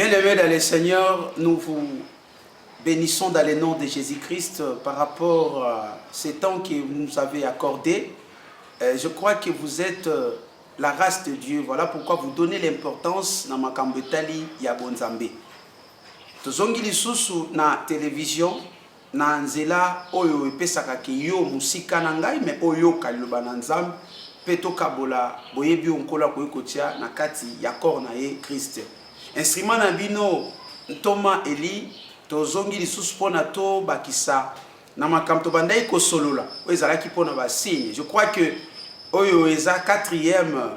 Bien-aimés dans le Seigneur, nous vous bénissons dans le nom de Jésus-Christ par rapport à ces temps que vous nous avez accordés. Je crois que vous êtes la race de Dieu. Voilà pourquoi vous donnez l'importance dans makambo etali ya bonzambe. Tozongi lisusu na télévision na nzela oyo epesaka ke yo musika na ngai me oyo kaloba na nzambe pe tokabola boyebi onkola koyekotia na kati ya corps na ye Christ. Instrument na bino Thomas Eli tozongi lisusu pona to bakisa na makamto bandai ko solola oyo ezalaki pona ba signe. Je crois que oyo eza quatrième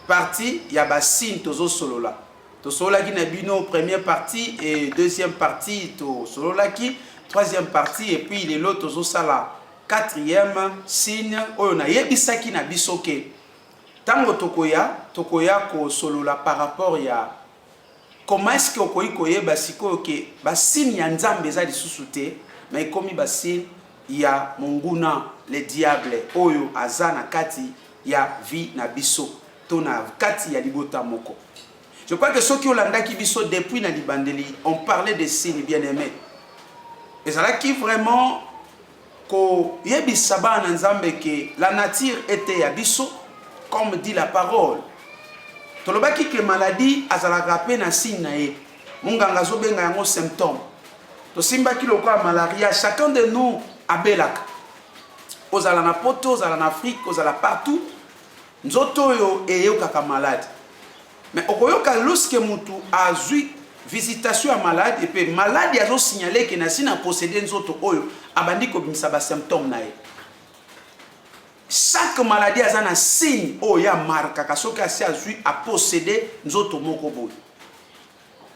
partie ya ba signe tozo solola. To solola ki na bino première partie et deuxième partie to solola ki troisième partie et puis les lots tozo sala quatrième signe oyo na yebisaki na bisoke. Tango tokoya ko solola par rapport ya comment est-ce que okoyi koyeba sikoyo ke ba signe ya nzambe za lisusu te mais komi ba signe ya monguna le diable oyo azana kati ya vie na biso to na kati ya libota moko. Je crois que ceux qui ont landaki biso depuis na libandeli on parlait de signes bien-aimés. Et ça là qui vraiment ko yebisa ba na nzambe ke la nature était ya biso comme dit la parole. Tolobaki que maladie azalaka pe na signe na ye. Munganga zo benga yango symptôme. To simbaki lokola malaria, chacun de nous abelaka. Ozala na poto, ozala na Afrique, ozala partout. Nzoto yo eyokaka malade. Mais okoyoka lorsque mutu azui visitation à malade et puis malade azo signaler que na sina posséder nzoto oyo abandi ko bimisa ba symptôme na ye. Chaque maladie a un signe oh ya marque kasoka asi azui a posséder nzoto moko boy.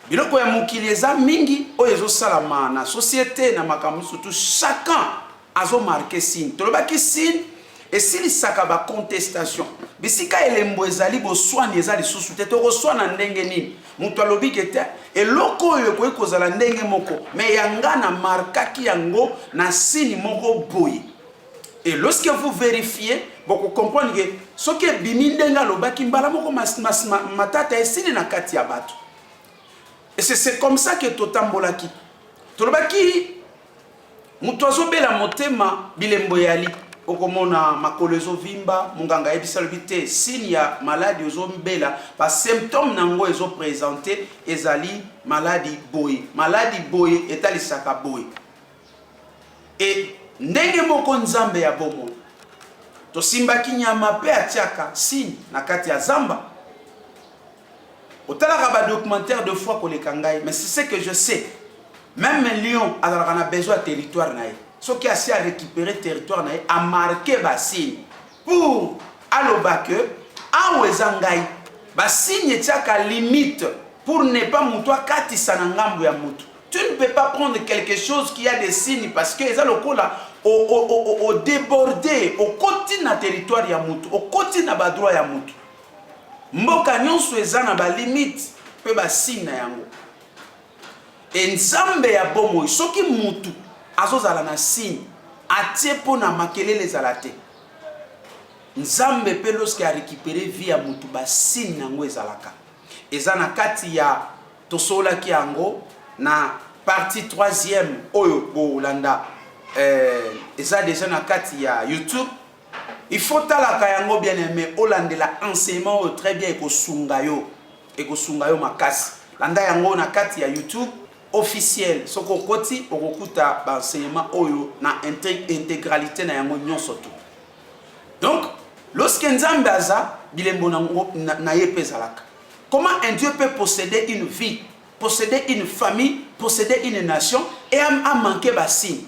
Biloko ya mokili eza mingi oyo ezo salama na société na makambo surtout chacun azo marqué signe. Tolobaki signe et s'il saka ba contestation. Bisika elembo ezali bo soigner ezali susu te to soigner na ndenge nini. Mutu alobi kete eloko oyo ko ekozala ndenge moko mais yanga na marquaki yango na signe moko boy. Et lorsque vous vérifiez, vous comprenez que ce qui est bimindenga lobaki mbala moko matata esili na kati ya bato. Et c'est comme ça que totambolaki. Tolobaki mutozo bela motema bilembo yali okomona makolezo vimba munganga ebisa lobite signe ya maladie ozo mbela ba symptômes nango ezo présenter ezali maladie boy. Maladie boy etali saka boy. Et ndenge moko nzambe ya bomo to simbaki nyama pe atiaka signe na kati ya zamba otalaka ba documentaire de fois koleka ngai mais c'est ce que je sais même lion azalaka na besoin de territoire na ye soki asi a récupérer territoire na ye a marquer ba signe pour aloba que aweza ngai ba signe etiaka limite pour ne pas mutu akatisa na ngambo ya mutu. Tu ne peux pas prendre quelque chose qui a des signes parce que ça le cola au débordé au côté na territoire ya mutu au côté na ba droit ya mutu mboka nyonso eza na ba limite pe ba signe na yango et nzambe ya bomo soki mutu azozala na signe atie pona makelele ezala te nzambe pe lorsque a récupérer vie ya mutu ba signe nango ezalaka eza na kati ya tosola ki yango na partie troisième oyo bolanda eza déjà na kati ya YouTube. Il faut talaka yango bien aimé olandela enseignement très bien ekosunga yo makasi landa yango na kati ya YouTube officiel soko koti okokuta ba enseignement oyo na intégralité na yango nyonso tout. Donc lorsque nzambe aza bilembo na yepezalaka comment un Dieu peut posséder une vie, posséder une famille, posséder une nation et à manquer ba signe.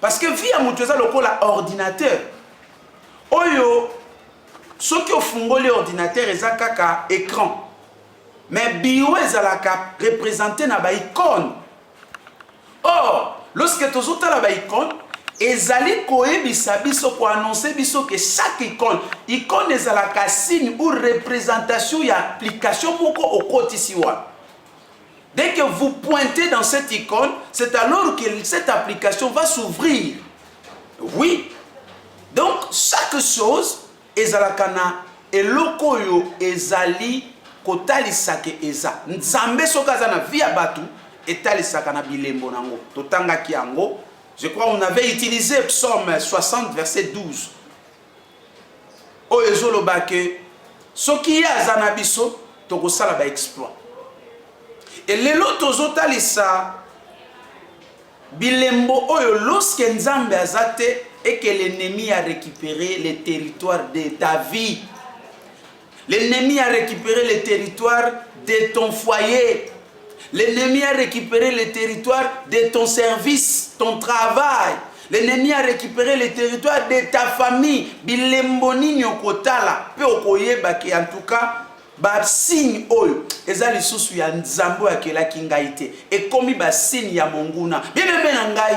Parce que vie à mutueza lokola ordinateur. Oyo soki ofungoli ordinateur eza kaka écran. Mais bio ezalaka représenté na ba icône. Or, lorsque tozotala ba icône, ezali koyebisa biso ko annoncer biso que chaque icône ezalaka signe ou représentation ya application moko okotisi wa. Dès que vous pointez dans cette icône, c'est alors que cette application va s'ouvrir. Oui. Donc, chaque chose, ezalakana eloko yo ezali kotalisaka eza nzambe soki aza na vie ya bato etalisaka na bilembo nango totangaki yango. Je crois on avait utilisé psaume 60 verset 12 oyo ezoloba ke soki ye aza na biso tokosala ba exploit. Et lelo tozotalisa bilembo oyo lorsque nzambe azate et que l'ennemi a récupéré les territoires de ta vie. L'ennemi a récupéré les territoires de ton foyer. L'ennemi a récupéré les territoires de ton service, ton travail. L'ennemi a récupéré les territoires de ta famille. Bilembo nini okotala pe okoyeba ki en tout cas ba signe oyo eza lisusu ya nzambe akelaki ngai te ekomi ba signe ya monguna bibebe na ngai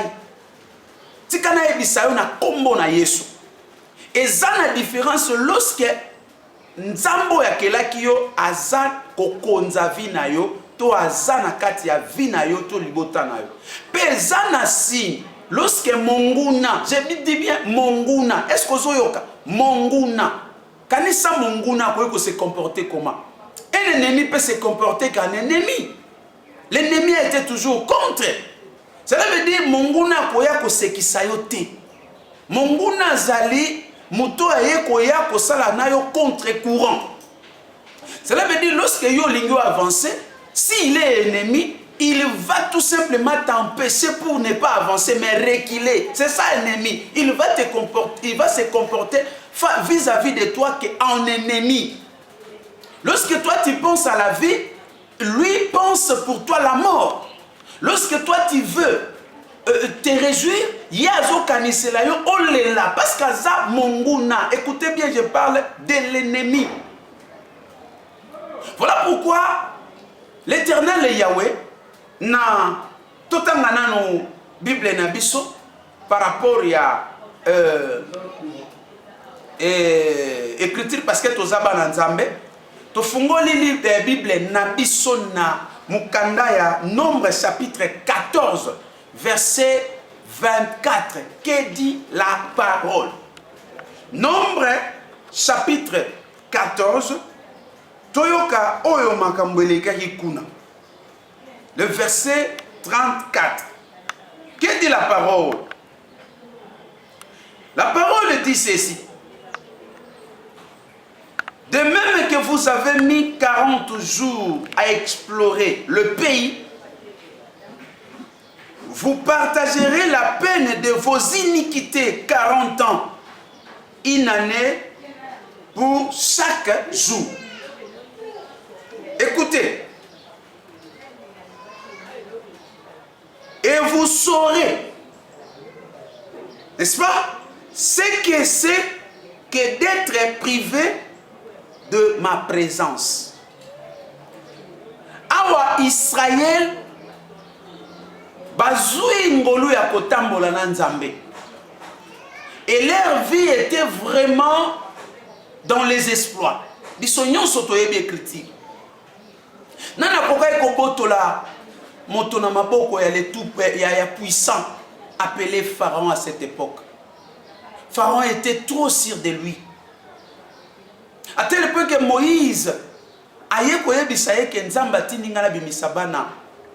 tika na ebisa yo na kombo na Yesu. Eza na différence lorsque nzambe akelaki yo aza kokonza vi na yo to aza na kati ya vi na yo to libota na yo pe eza na signe lorsque monguna, je dis bien monguna, est-ce que ozoyoka monguna kanisa monguna peut se comporter comment? Un ennemi peut se comporter qu'un ennemi. L'ennemi était toujours contre. Cela veut dire monguna koya ko sekisa yo te. Monguna zali muto aye koya ko sala na yo contre courant. Cela veut dire lorsque yo lingo avancer, s'il est ennemi, il va tout simplement t'empêcher pour ne pas avancer mais reculer. C'est ça ennemi. Il va se comporter vis-à-vis de toi qu'en ennemi. Lorsque toi tu penses à la vie, lui pense pour toi la mort. Lorsque toi tu veux te réjouir, yazo kanisela yo olela parce que ça monguna. Écoutez bien, je parle de l'ennemi. Voilà pourquoi l'Éternel Yahweh na totanga nano Bible na biso par rapport ya écriture parce que tozaba na nzambe to fungoli livre de Bible na biso na mukanda ya Nombre chapitre 14 verset 24. Que dit la parole? Nombre chapitre 14 toyoka oyo makambo elekaki kuna. Le verset 34. Que dit la parole? La parole dit ceci. De même que vous avez mis 40 jours à explorer le pays, vous partagerez la peine de vos iniquités 40 ans, une année pour chaque jour. Écoutez. Et vous saurez, n'est-ce pas, ce que c'est que d'être privé de ma présence. Awa Israël, bazui ngolu ya kotambola na nzambe. Et leur vie était vraiment dans les exploits. Bisonyon soto yebi écriture. Nana kokai kobotola moto na maboko ya le tout ya puissant appelé Pharaon à cette époque. Pharaon était trop sûr de lui. À tel point que Moïse aye koyebisa ye ke nzamba tindinga na bimisaba na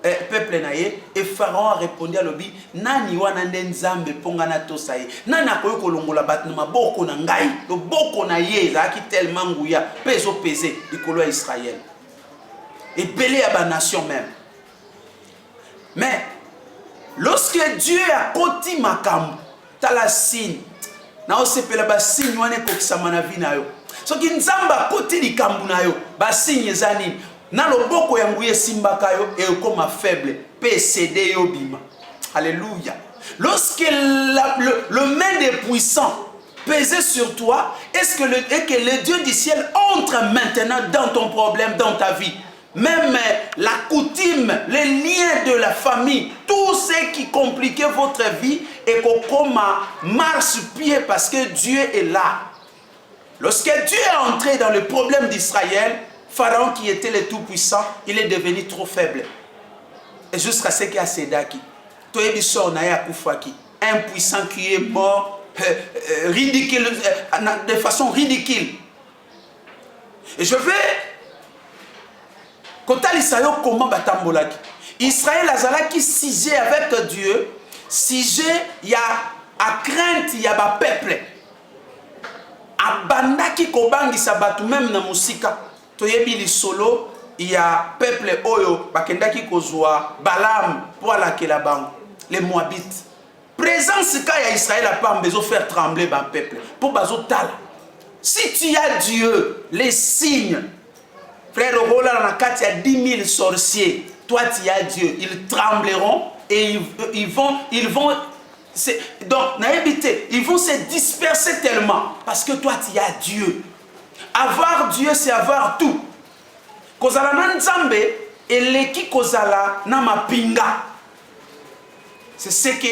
peuple na ye et Pharaon a répondu à lobi nani wana nde nzambe ponga na tosa ye nani akoyi kolongola bato na maboko na ngai loboko na ye ezalaki tellement nguya mpe ezopese likolo ya Israël ebele ya banation même. Mais lorsque Dieu a koti makambo tala signe na osepela ba signe wana ekokisama na vi na yo soki nzamba koti likambo na yo ba signe eza nini na loboko ya nguye simbaka yo ekoma faible pe céder yo bima. Alléluia. Lorsque le main des puissants pesait sur toi, est-ce que le Dieu du ciel entre maintenant dans ton problème, dans ta vie? Même la coutume, les liens de la famille, tout ce qui compliquait votre vie et comme marche-pied parce que Dieu est là. Lorsque Dieu est entré dans le problème d'Israël, Pharaon qui était le tout-puissant, il est devenu trop faible. Et jusqu'à ce qu'il y a Sédaki. Un puissant qui est mort, ridicule, de façon ridicule. Et je vais kotalisa yo comment batambolaki. Israël azalaki siégé avec Dieu, siégé ya a crainte ya ba peuple. Abandaki kobangisa batu même na musika. Toyebi lisolo ya peuple oyo bakendaki kozwa Balaam pour alakela bango, les Moabites. Présence ka ya Israël a pas besoin de faire trembler ba peuple pour bazo tala. Si tu as Dieu, les signes, frère Rola dans la carte, il y a 10 000 sorciers. Toi, tu as Dieu. Ils trembleront et ils vont donc, ils vont se disperser tellement parce que toi, tu as Dieu. Avoir Dieu, c'est avoir tout. Kozala na nzambe, eleki kozala na mapinga. C'est ce que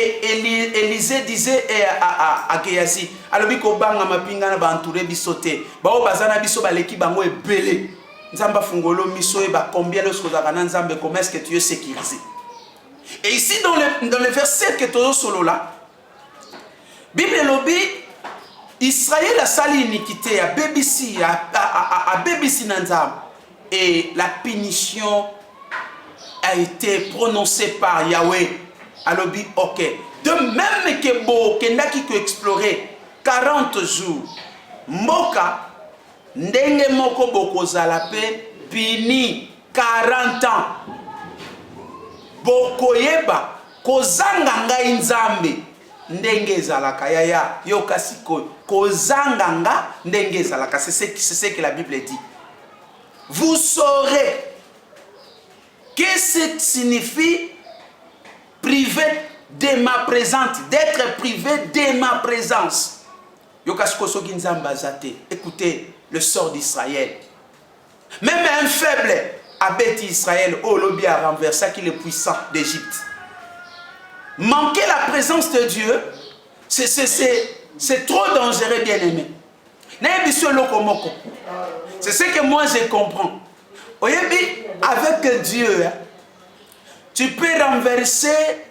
Élisée disait à Géasi. Alobi ko banga mapinga na bantouré bisoté. Bao bazana biso baleki bango ebele. Nzamba fungolo miso e ba combien lorsque za kana nzambe comment est-ce que tu es sécurisé. Et ici dans le verset que tu solo là, Bible lobi Israël a sali iniquité à BBC à BBC nanzam et la punition a été prononcée par Yahweh. Alobi, ok. De même que Bo, Kendaki peut explorer 40 jours, Moka, Ndenge Moko Boko Zalape, Bini, 40 ans. Boko Yeba, Kozanganga Inzambe, Ndenge Zalaka, Yaya, Yokasiko, Kozanganga, Ndenge Zalaka. C'est ce que la Bible dit. Vous saurez qu'est-ce que signifie privé de ma présence, d'être privé de ma présence. Écoutez le sort d'Israël. Même un faible a bêti Israël, oh l'obi a renversé qui est le puissant d'Égypte. Manquer la présence de Dieu, c'est trop dangereux, bien aimé. C'est ce que moi je comprends. Avec Dieu, tu peux renverser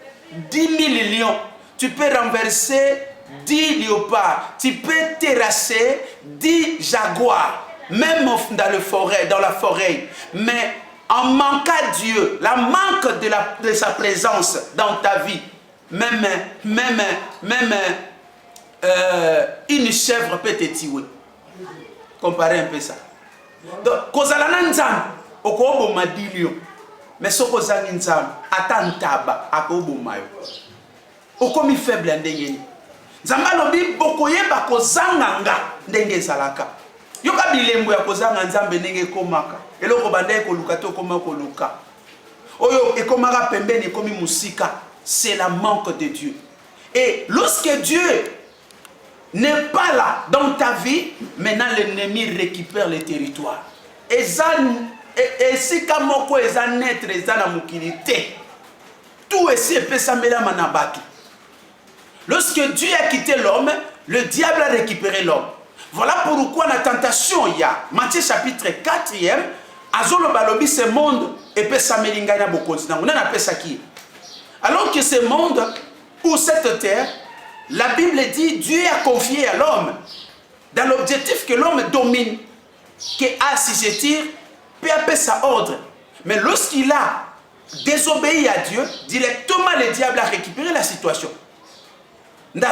10 000 lions, tu peux renverser 10 léopards, tu peux terrasser 10 jaguars, même dans la forêt. Mais en manquant Dieu, la manque de sa présence dans ta vie, même une chèvre peut te tuer. Comparez un peu ça. Donc, kozalana nzambe, okobo madilio. Mais ce que ça nous a attentaba à Kobumayo. Au comme faible ndengeni. Zambalobi bokoye bako zanganga ndenge zalaka. Yoka bilembo ya kozanga nzambe ndenge komaka. Eloko bande ko luka to koma ko luka. Oyo ekomaka pembeni komi musika, c'est la manque de Dieu. Et lorsque Dieu n'est pas là dans ta vie, maintenant l'ennemi récupère le territoire. Et si kamoko eza netre eza na mukilité, tout ici peut s'amener manabatu. Lorsque Dieu a quitté l'homme, le diable a récupéré l'homme. Voilà pourquoi la tentation il y a. Matthieu chapitre 4e, azolo balobi ce monde et peut s'amener na bokonzi. On a appelé ça qui. Alors que ce monde ou cette terre, la Bible dit Dieu a confié à l'homme dans l'objectif que l'homme domine, qui a assujettir peu à peu sa ordre. Mais lorsqu'il a désobéi à Dieu, directement le diable a récupéré la situation. Non.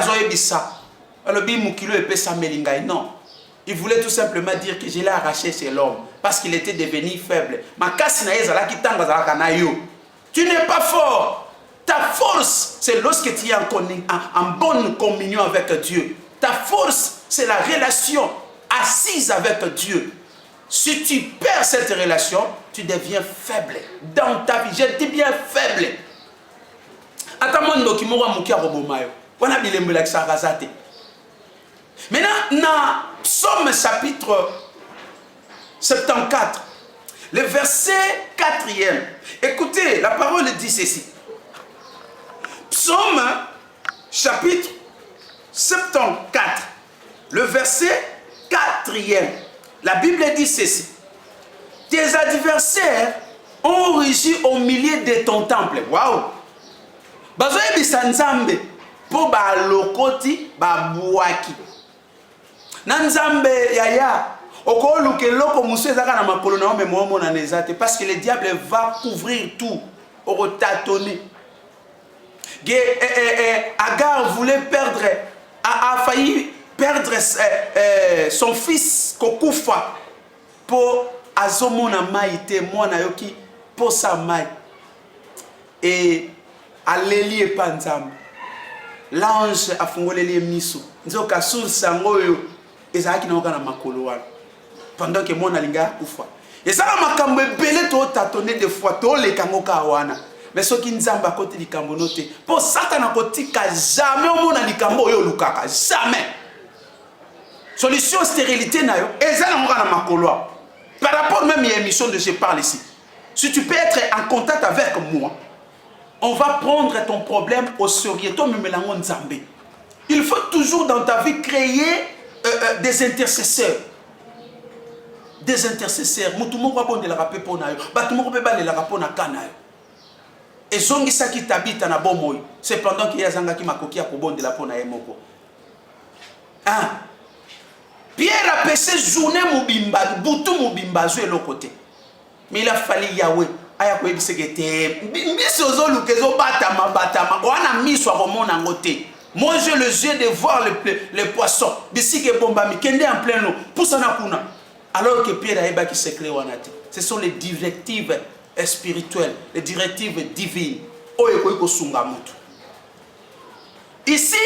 Il voulait tout simplement dire que je l'ai arraché chez l'homme parce qu'il était devenu faible. Tu n'es pas fort. Ta force, c'est lorsque tu es en bonne communion avec Dieu. Ta force, c'est la relation assise avec Dieu. Si tu perds cette relation, tu deviens faible dans ta vie. Je dis bien faible. Maintenant, dans Psaume chapitre 74, le verset 4e, écoutez, la parole dit ceci. Psaume chapitre 74, le verset 4e. La Bible dit ceci. Tes adversaires ont rugi au milieu de ton temple. Waouh! Bazoye bisanzambe po ba lokoti ba buaki. Nanzambe yaya Parce que le diable va couvrir tout, au tâtonner. Agar voulait perdre, a failli perdre son fils Kokufa pour azomona maïté mwana yoki pour sa maï et aleli epanzam l'ange a fongoleli miso nzoka sur sangoyo ezaki na okana makolo wana pendant que mwana linga kufa et ça makambo ebele to tatonner des fois to le kangoka wana mais soki nzamba côté likambo noté pour satana kotika jamais omona likambo yo lukaka jamais solution stérilité nayo ezana ngana makolo. Par rapport même à l'émission de je parle ici, si tu peux être en contact avec moi, on va prendre ton problème au sérieux. Il faut toujours dans ta vie créer des intercesseurs. Des intercesseurs. Et zongisa qui t'habite na bomoy. C'est pendant qu'il y a zanga qui makoki a kobonde la pona emoko. Hein? Pierre a passé journée mobimba, boutou mobimba, joué l'autre côté. Mais il a fallu Yahweh. Aya ko ebise kete. Bisozo lukezo batama batama. Wana miswa romon angote. Moi j'ai le jeu de voir les poissons. Bisi ke bomba mi kende en plein eau. Poussana kuna. Alors que Pierre a eba qui secret wanate. Ce sont les directives spirituelles, les directives divines. Oye ko sunga mutu. Ici,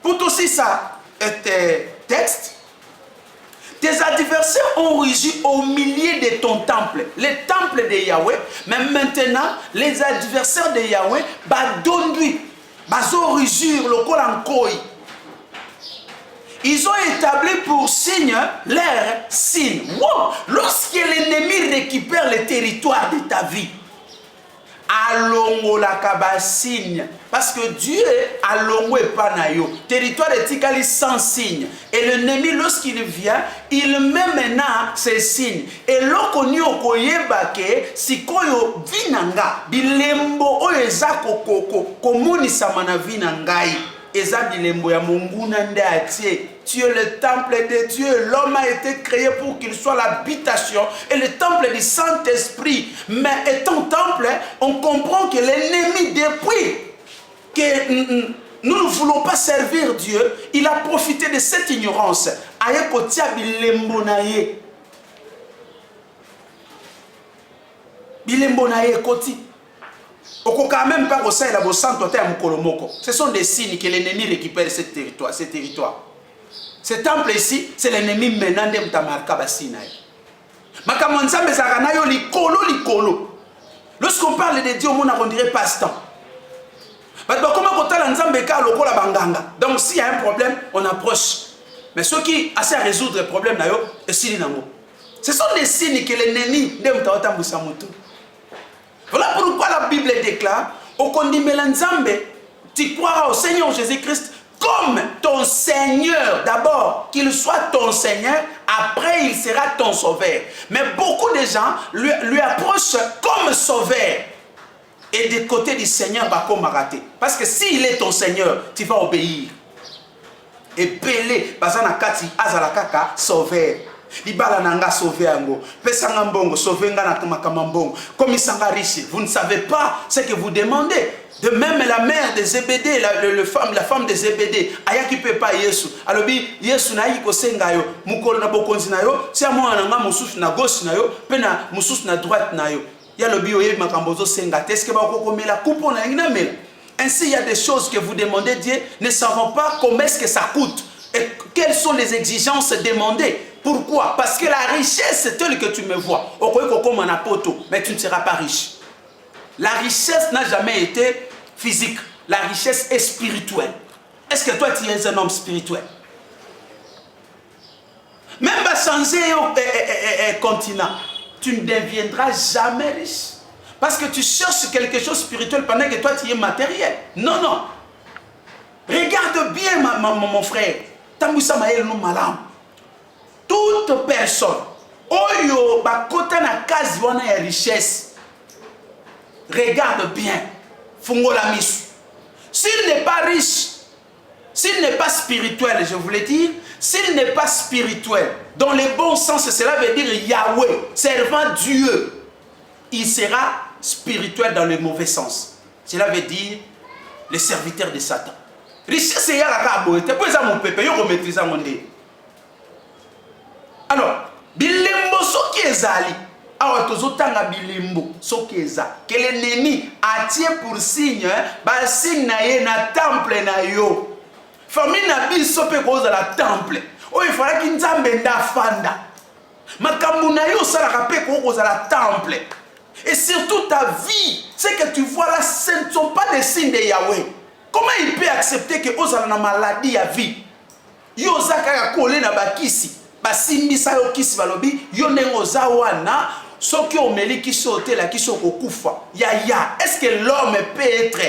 pour aussi ça texte, tes adversaires ont rugi au milieu de ton temple, le temple de Yahweh, mais maintenant les adversaires de Yahweh badondui, bazo rugir le col en koi. Ils ont établi pour signe leur signe. Wow! Lorsque l'ennemi récupère le territoire de ta vie, alongo la kabasigne parce que Dieu alongo epanayo territoire de tikali sans signe et l'ennemi lorsqu'il vient il met maintenant ses signes et lokoni okoyeba ke sikoyo vinanga bilembo oyo eza komonisa mana vinangai eza bilembo ya monguna nde atie. Tu es le temple de Dieu. L'homme a été créé pour qu'il soit l'habitation et le temple du Saint-Esprit. Mais étant temple, on comprend que l'ennemi, depuis que nous ne voulons pas servir Dieu, il a profité de cette ignorance. Aye kotia bilembo na ye. Bilembo na ye koti. Quand même pas ce sont des signes que l'ennemi récupère ce territoire. Ce temple ici, c'est l'ennemi maintenant de Mtamarka Basinaï. Lorsqu'on parle de Dieu, on dirait passe-temps. Donc s'il y a un problème, on approche. Mais ceux qui essaient à résoudre le problème, ce sont des signes que l'ennemi de Mtamarka Basinaï. Voilà pourquoi la Bible déclare au Kondimelanzambe, tu croiras au Seigneur Jésus-Christ comme ton Seigneur. D'abord, qu'il soit ton Seigneur, après il sera ton sauveur. Mais beaucoup de gens lui approchent comme sauveur. Et du côté du Seigneur, parce que s'il est ton Seigneur, tu vas obéir. Et Pelé, Bazanakati, Azalakaka, sauveur. Libala nanga sauver ango, pesanga mbongo sauver ngana makamambongo. Comme isanga riche, vous ne savez pas ce que vous demandez. De même la mère de Zébédée, la femme de Zébédée, ayaki pepa Yesu. Alobi Yesu na yiko senga yo, mukolo na bokonzi na yo, tia mwana nga mususu na gauche na yo, pena mususu na droite na yo. Ya lobi oye makambozo senga, est-ce que ba kokomela coupo na ngina mela. Ainsi il y a des choses que vous demandez Dieu, ne savons pas combien est-ce que ça coûte et quelles sont les exigences demandées. Pourquoi? Parce que la richesse, c'est telle que tu me vois. Mais tu ne seras pas riche. La richesse n'a jamais été physique. La richesse est spirituelle. Est-ce que toi, tu es un homme spirituel? Même sans un continent, tu ne deviendras jamais riche. Parce que tu cherches quelque chose de spirituel pendant que toi, tu es matériel. Non, non. Regarde bien, mon frère. Tamboussa Maël nous malam. Toute personne, oyo bakota na kazi wana ya richesse, regarde bien, fungo la misu. S'il n'est pas riche, s'il n'est pas spirituel, je voulais dire, s'il n'est pas spirituel, dans le bon sens, cela veut dire Yahweh, servant Dieu, il sera spirituel dans le mauvais sens. Cela veut dire le serviteur de Satan. Richesse, c'est la rabo. Tu peux mon pépé, yo maîtriser mon dé. Alors, bilembo soki ezali. Alors, tozotanga bilembo soki eza. Que l'ennemi attire pour signe, ba signe na ye na temple na yo. Famille na biso pe koza la temple. O il fallait qu'il nzambe nda fanda. Makambu na yo sala pe koza la temple. Et surtout ta vie, c'est que tu vois là, ce ne sont pas des signes de Yahweh. Comment il peut accepter que vous avez une maladie à vie? Yo zaka kole na bakisi, basimbisa yo kisi balobi, yo nengo zawana, soki omeli kisi hôtel kisi okokufa. Ya. Est-ce que l'homme peut être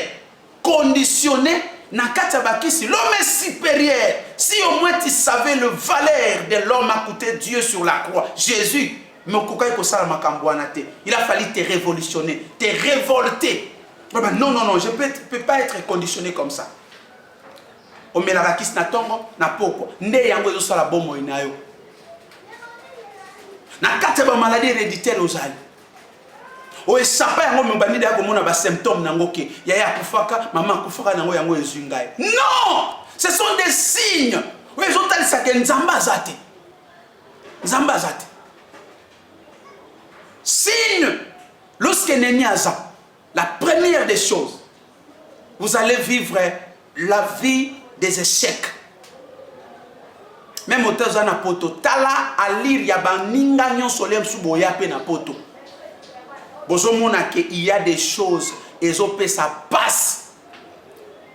conditionné na kati bakisi? L'homme est supérieur. Si au moins tu savais le valeur de l'homme à côté de Dieu sur la croix, Jésus. Il a fallu te révolutionner, te révolter. Non, je ne peux pas être conditionné comme ça. On met la rakis na tongo, na poko. Nde yango yo sala bomo inayo. Na kate ba maladie héréditaire ozali. O esapa yango mbani da komona ba symptômes nango ke yaya kufaka, mama kufaka nango yango ezungai. Non! Ce sont des signes. Oui, zotalisa ke nzamba zate. Nzamba zate. Signe, lorsque l'ennemi a ça, la première des choses, vous allez vivre la vie des échecs. Même au temps na poto, tala à lire yaba ninga nyon solem suboya pe na poto. Bozo mona ke il y a des choses et ça passe.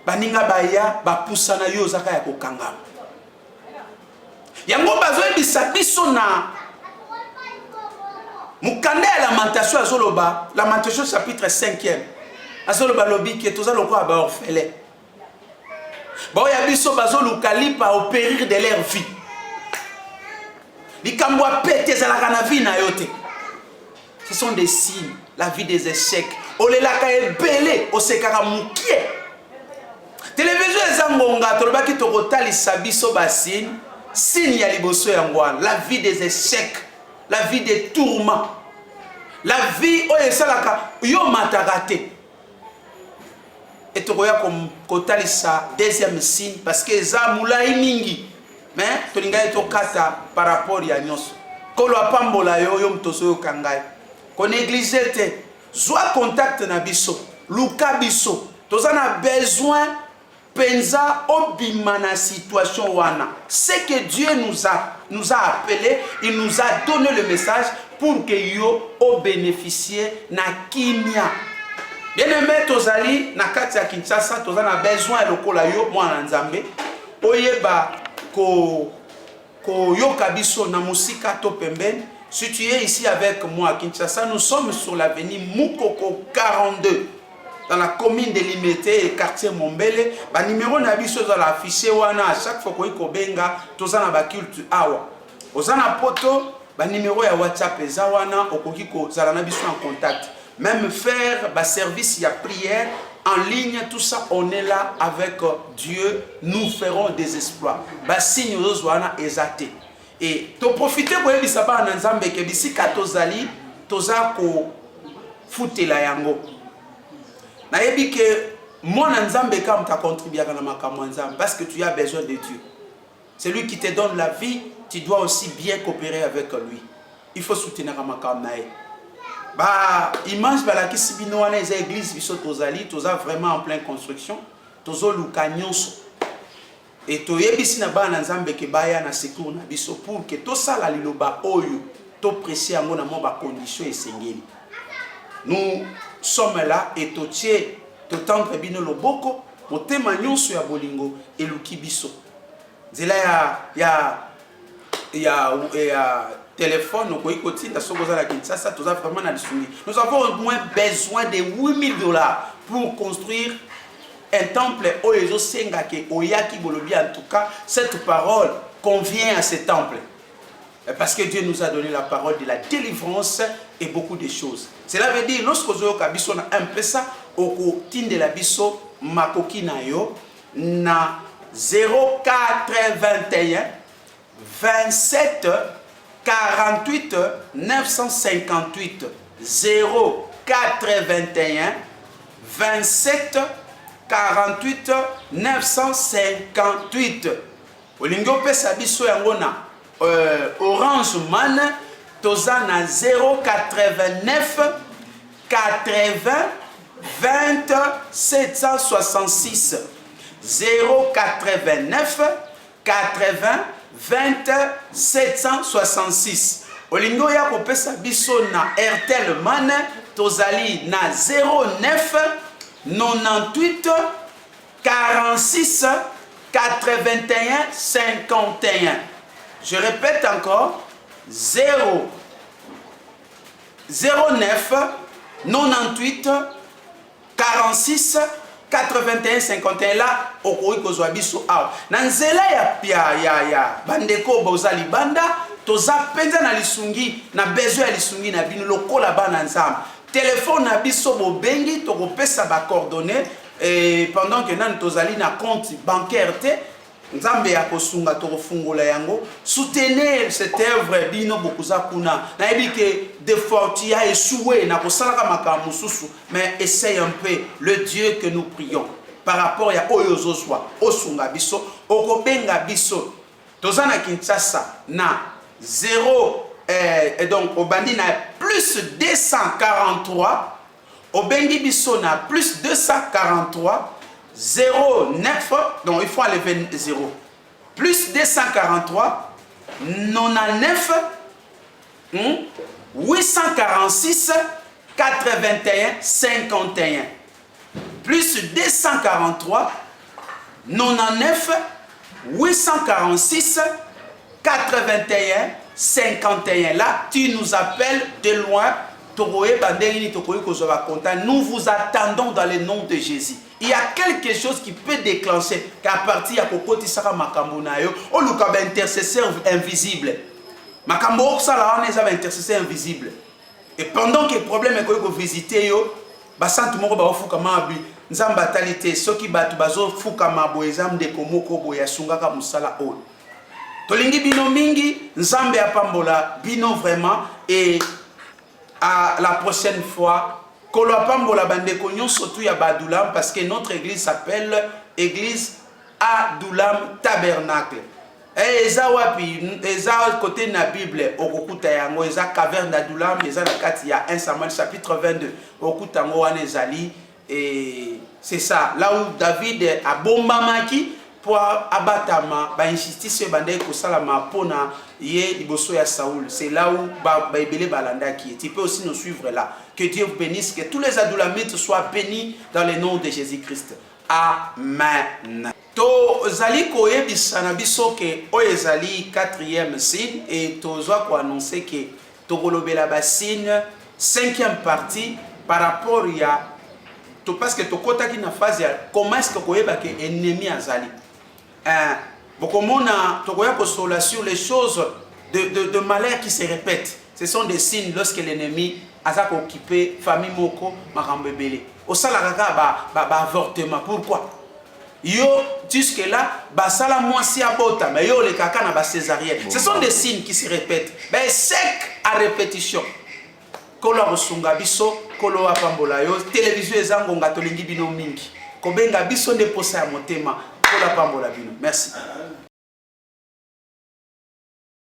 Baninga baya ba pusana yo zaka ya kokanga. Yango bazo ebisa biso na Mukande à lamentation à Zoloba, lamentation chapitre 5e. À Zoloba lobi qui est tous à l'okwa ba orphelin. Ba ya biso bazo lukali pa au périr de leur vie. Likambwa pété za la kana vie na yote. Ce sont des signes, la vie des échecs. Olela ka ebele osekaka mukie. Télévision ezangonga toloba ki tokotali sabiso ba signe ya liboso ya ngwana, la vie des échecs. La vie des tourments. La vie où il salaka yo matarate. Et tu vois comme kotali sa deuxième signe parce que za moulai mingi. Mais tu n'as pas kata par rapport à nyos. Kolo apambola yo mtoso yo kangai. Ko négliger te. Zwa contact na biso, luka biso. Tozana besoin penza obima na situation wana. C'est que Dieu nous a appelés, il nous a donné le message pour que yo o bénéficier na kimia. Bien aimé tozali na kati ya Kinshasa tozana besoin lokola yo mwana nzambe oyeba ko yoka biso na musika to pembeni. Si tu es ici avec moi à Kinshasa, nous sommes sur l'avenue Mukoko 42. Dans la commune de Limité et quartier Mombele, ba numéro na biso za la affiché wana à chaque fois ko benga tozana ba culte awa. Ozana poto ba numéro ya WhatsApp eza wana okoki ko zala na biso en contact. Même faire ba service ya prière en ligne, tout ça on est là avec Dieu, nous ferons des exploits. Ba signe ozwana ezate. Et to profiter ko yebisa ba na nzambe ke bisika tozali toza ko futela yango. Nayebi que moi Nzambe kam t'a contribué à Nzambe parce que tu as besoin de Dieu. C'est lui qui te donne la vie, tu dois aussi bien coopérer avec lui. Il faut soutenir Makam Nae. Bah, image la kisibino wana eza église biso tozali, toza vraiment en pleine construction, tozo luka nyonso. Et toyebisi na ba Nzambe ke baya na secours na biso pour que to sala liloba oyo, to pressé yango na mo ba condition esengeli. Nous sommes là et totier totendre bino loboko motema nyonso ya bolingo eluki biso. Zela ya téléphone ko ikotinda sokoza la Kinshasa toza vraiment na lisuni. Nous avons au moins besoin de $8000 pour construire un temple oyezo senga ke oyaki bolobi. En tout cas, cette parole convient à ce temple. Parce que Dieu nous a donné la parole de la délivrance et beaucoup de choses. Cela veut dire, lorsque vous avez un peu ça, au tinde la biso makoki na yo na 081 27 48 958 081 27 48 958. Olingi opesa biso yango na Orange Man toza na 089 80 20 766 089 80 20 766. Olingo ya kopesa biso na Airtel Man tozali na 09 98 46 81 51. Je répète encore 09 98 46 81 51. Là okoki kozwa biso awa na nzela ya bandeko bozali banda toza penza na lisungi na besoin ya lisungi na bino lokola bana nzambe téléphone na biso bobengi tokopesa ba coordonnées pendant que nan tozali na compte bancaire te nzambe ya kosunga tokofungola yango. Soutenez cette œuvre bino bokuza kuna na ebike de forti ya échoué na kosalaka makambo mususu mais essaye un peu le Dieu que nous prions par rapport ya oyo zozwa osunga biso okobenga biso toza na Kinshasa na 0 et donc obandi na plus 243 obengi biso na plus 243 09 donc il faut enlever 0 plus 243 99 846 81 51 plus 243 99 846 81 51. Là tu nous appelles de loin. Nous vous attendons dans le nom de Jésus. Il y a quelque chose qui peut déclencher qu'à partir de Kokoti Saka Makambo Nayo, on nous a un intercesseur invisible. Makambo Sala, on est un intercesseur invisible. Et pendant que le problème est que vous visitez, Basant Moko Baofuka Mabi, Nzambatalité, ceux qui battent Bazo Fuka Mabo, Ezam de Komoko Boya Sungaka Musala O. Tolingi Bino Mingi, Nzambe Apambola, Bino vraiment, et à la prochaine fois. Kolopambola bandeko nyonso tu ya Badoulam parce que notre église s'appelle église Adoulam Tabernacle. Et eza wapi eza côté na Bible okukuta yango eza caverne d'Adoulam eza na kati ya 1 Samuel chapitre 22 okuta ngo wana ezali et c'est ça là où David a bombamaki pour abatama ba injustice bandai ko salama pona ye liboso ya Saoul. C'est là où ba ebele balanda qui. Tu peux aussi nous suivre là. Que Dieu vous bénisse, que tous les adulamites soient bénis dans le nom de Jésus-Christ. Amen. To zali koyebisa na biso ke oyezali 4e signe et tozwa ko annoncer que tokolobela ba signe 5e partie par rapport ya to parce que tokota ki na phase ya comment est-ce que koyeba ke ennemi azali. Bokomona tokoya kosola sur les choses de malheur qui se répètent. Ce sont des signes lorsque l'ennemi a occupé famille moko makambebele. Au salaraka ba avortement. Pourquoi? Yo jusque là basala mwasi abota mais yo le kaka na ba césarienne. Ce sont des signes qui se répètent. Ben sec à répétition. Kolo rosunga biso, kolo apambola yo, télévision ezango ngatolingi bino mingi. Kobenga biso nde posa ya motema, kolo apambola bino. Merci.